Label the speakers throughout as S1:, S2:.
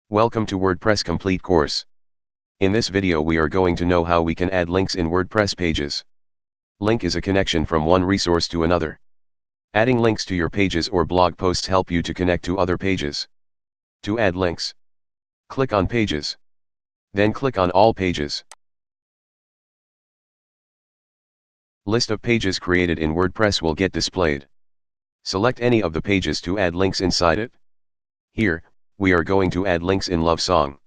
S1: Welcome to WordPress Complete course. In this video we are going to know how we can add links in WordPress pages. Link is a connection from one resource to another. Adding links to your pages or blog posts help you to connect to other pages. To add links, click on Pages. Then click on All Pages. List of pages created in WordPress will get displayed. Select any of the pages to add links inside it. Here, we are going to add links in Love Song.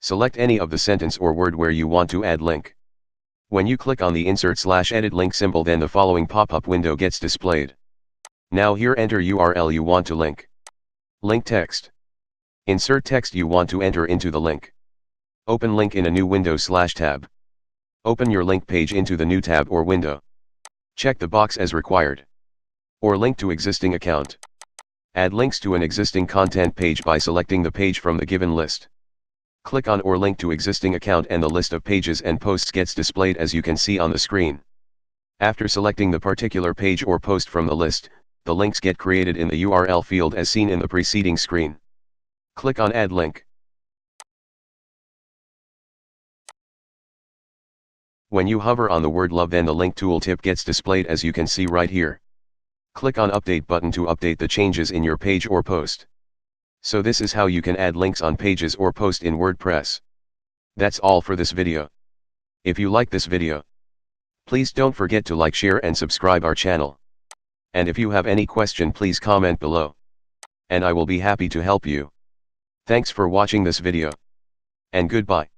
S1: Select any of the sentence or word where you want to add link. When you click on the Insert/Edit Link symbol, then the following pop-up window gets displayed. Now here enter URL you want to link. Link text. Insert text you want to enter into the link. Open link in a new window/tab. Open your link page into the new tab or window. Check the box as required. Or link to existing account. Add links to an existing content page by selecting the page from the given list. Click on or link to existing account and the list of pages and posts gets displayed as you can see on the screen. After selecting the particular page or post from the list, the links get created in the URL field as seen in the preceding screen. Click on Add Link. When you hover on the word love, then the link tooltip gets displayed as you can see right here. Click on Update button to update the changes in your page or post. So this is how you can add links on pages or post in WordPress. That's all for this video. If you like this video, please don't forget to like, share and subscribe our channel. And if you have any question, please comment below. And I will be happy to help you. Thanks for watching this video. And goodbye.